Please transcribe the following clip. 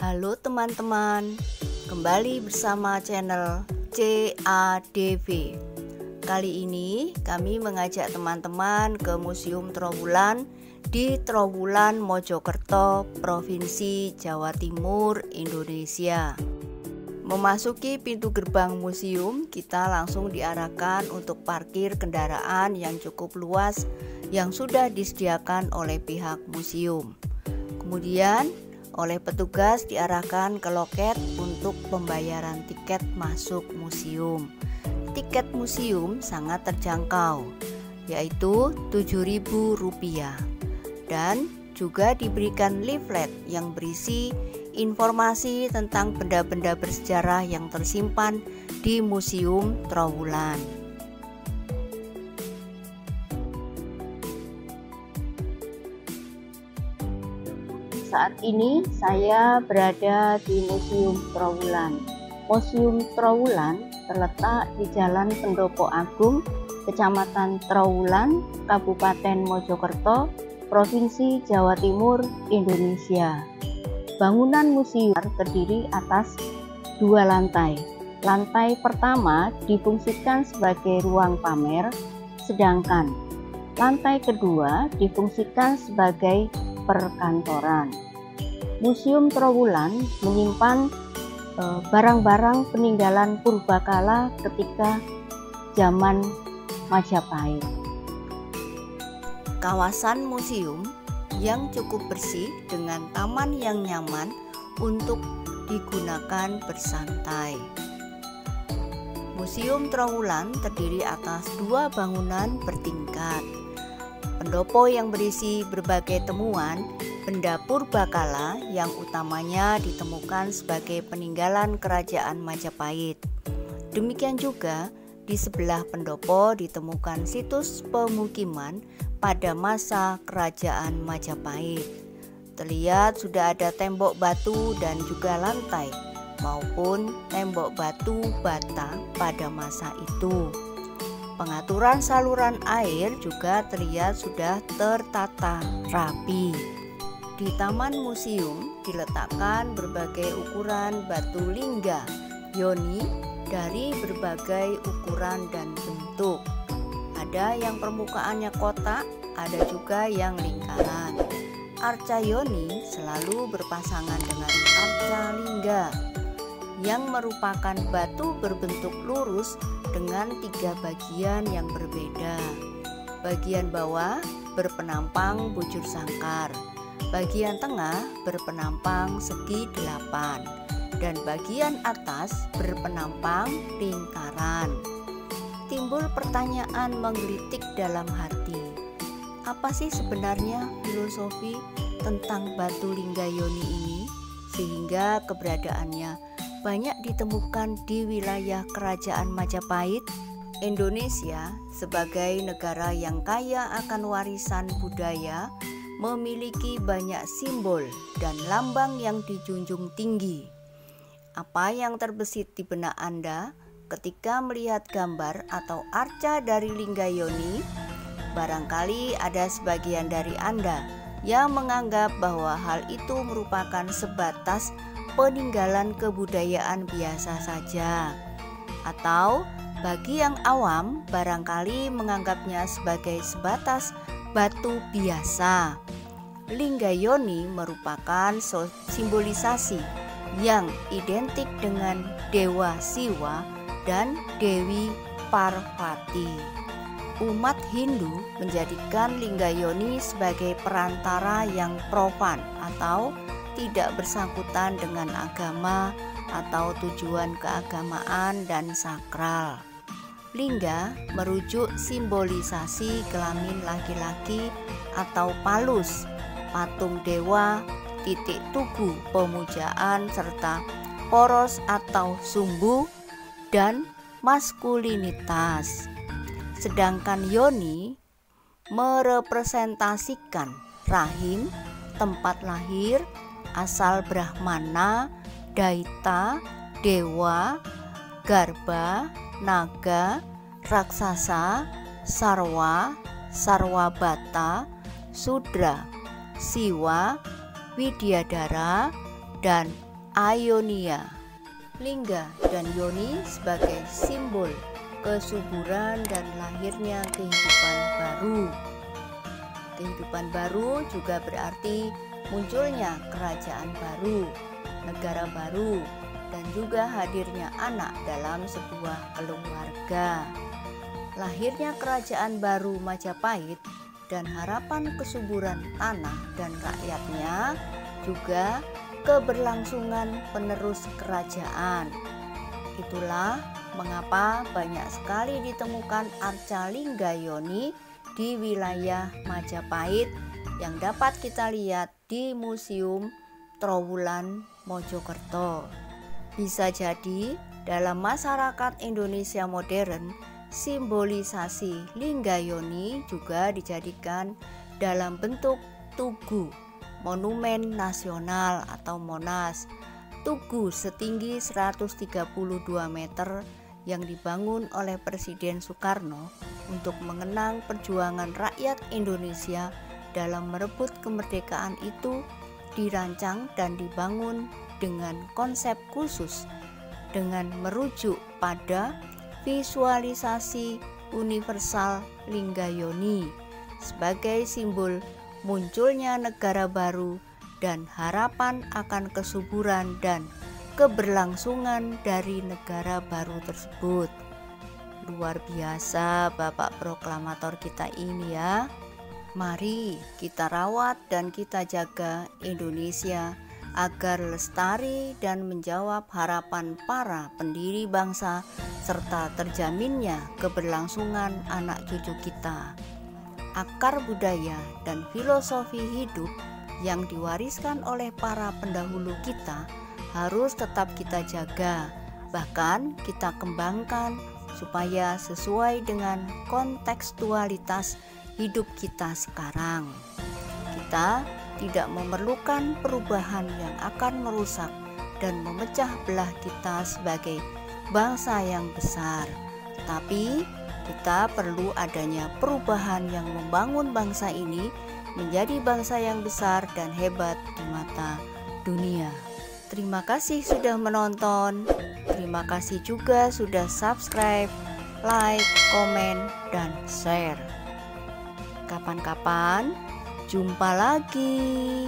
Halo teman-teman, kembali bersama channel CADV. Kali ini kami mengajak teman-teman ke Museum Trowulan di Trowulan, Mojokerto, Provinsi Jawa Timur, Indonesia. Memasuki pintu gerbang museum, kita langsung diarahkan untuk parkir kendaraan yang cukup luas yang sudah disediakan oleh pihak museum. Kemudian oleh petugas diarahkan ke loket untuk pembayaran tiket masuk museum. Tiket museum sangat terjangkau, yaitu Rp7.000, dan juga diberikan leaflet yang berisi informasi tentang benda-benda bersejarah yang tersimpan di Museum Trowulan. Saat ini saya berada di Museum Trowulan. Museum Trowulan terletak di Jalan Pendopo Agung, Kecamatan Trowulan, Kabupaten Mojokerto, Provinsi Jawa Timur, Indonesia. Bangunan museum terdiri atas 2 lantai. Lantai pertama difungsikan sebagai ruang pamer, sedangkan lantai kedua difungsikan sebagai perkantoran. Museum Trowulan menyimpan barang-barang peninggalan purbakala ketika zaman Majapahit. Kawasan museum yang cukup bersih dengan taman yang nyaman untuk digunakan bersantai. Museum Trowulan terdiri atas 2 bangunan bertingkat. Pendopo yang berisi berbagai temuan benda purbakala yang utamanya ditemukan sebagai peninggalan kerajaan Majapahit. Demikian juga di sebelah pendopo ditemukan situs pemukiman pada masa kerajaan Majapahit. Terlihat sudah ada tembok batu dan juga lantai maupun tembok batu bata pada masa itu. Pengaturan saluran air juga terlihat sudah tertata rapi. Di taman museum diletakkan berbagai ukuran batu lingga yoni dari berbagai ukuran dan bentuk. Ada yang permukaannya kotak, ada juga yang lingkaran. Arca yoni selalu berpasangan dengan arca lingga yang merupakan batu berbentuk lurus dengan 3 bagian yang berbeda. Bagian bawah berpenampang bujur sangkar, bagian tengah berpenampang segi 8, dan bagian atas berpenampang lingkaran. Timbul pertanyaan menggelitik dalam hati. Apa sih sebenarnya filosofi tentang batu lingga yoni ini sehingga keberadaannya banyak ditemukan di wilayah Kerajaan Majapahit? Indonesia sebagai negara yang kaya akan warisan budaya memiliki banyak simbol dan lambang yang dijunjung tinggi. Apa yang terbesit di benak Anda ketika melihat gambar atau arca dari lingga yoni? Barangkali ada sebagian dari Anda yang menganggap bahwa hal itu merupakan sebatas peninggalan kebudayaan biasa saja, atau bagi yang awam barangkali menganggapnya sebagai sebatas batu biasa. Lingga yoni merupakan simbolisasi yang identik dengan Dewa Siwa dan Dewi Parvati. Umat Hindu menjadikan lingga yoni sebagai perantara yang profan atau tidak bersangkutan dengan agama atau tujuan keagamaan dan sakral. Lingga merujuk simbolisasi kelamin laki-laki atau palus, patung dewa, titik tugu pemujaan, serta poros atau sumbu dan maskulinitas. Sedangkan yoni merepresentasikan rahim, tempat lahir, asal brahmana, daita, dewa, garba, naga, raksasa, sarwa, sarwabata, sudra, siwa, widyadara, dan Aionia. Lingga dan yoni sebagai simbol kesuburan dan lahirnya kehidupan baru. Kehidupan baru juga berarti munculnya kerajaan baru, negara baru, dan juga hadirnya anak dalam sebuah keluarga. Lahirnya kerajaan baru Majapahit dan harapan kesuburan tanah dan rakyatnya, juga keberlangsungan penerus kerajaan. Itulah mengapa banyak sekali ditemukan arca lingga yoni di wilayah Majapahit yang dapat kita lihat di Museum Trowulan Mojokerto. Bisa jadi dalam masyarakat Indonesia modern, simbolisasi lingga yoni juga dijadikan dalam bentuk tugu, monumen nasional atau Monas, tugu setinggi 132 meter yang dibangun oleh Presiden Soekarno untuk mengenang perjuangan rakyat Indonesia dalam merebut kemerdekaan itu, dirancang dan dibangun dengan konsep khusus dengan merujuk pada visualisasi universal lingga yoni sebagai simbol munculnya negara baru dan harapan akan kesuburan dan keberlangsungan dari negara baru tersebut. Luar biasa Bapak Proklamator kita ini ya. Mari kita rawat dan kita jaga Indonesia agar lestari dan menjawab harapan para pendiri bangsa serta terjaminnya keberlangsungan anak cucu kita. Akar budaya dan filosofi hidup yang diwariskan oleh para pendahulu kita harus tetap kita jaga, bahkan kita kembangkan supaya sesuai dengan kontekstualitas hidup kita sekarang. Kita tidak memerlukan perubahan yang akan merusak dan memecah belah kita sebagai bangsa yang besar, tapi kita perlu adanya perubahan yang membangun bangsa ini menjadi bangsa yang besar dan hebat di mata dunia. Terima kasih sudah menonton. Terima kasih juga sudah subscribe, like, komen, dan share. Kapan-kapan jumpa lagi.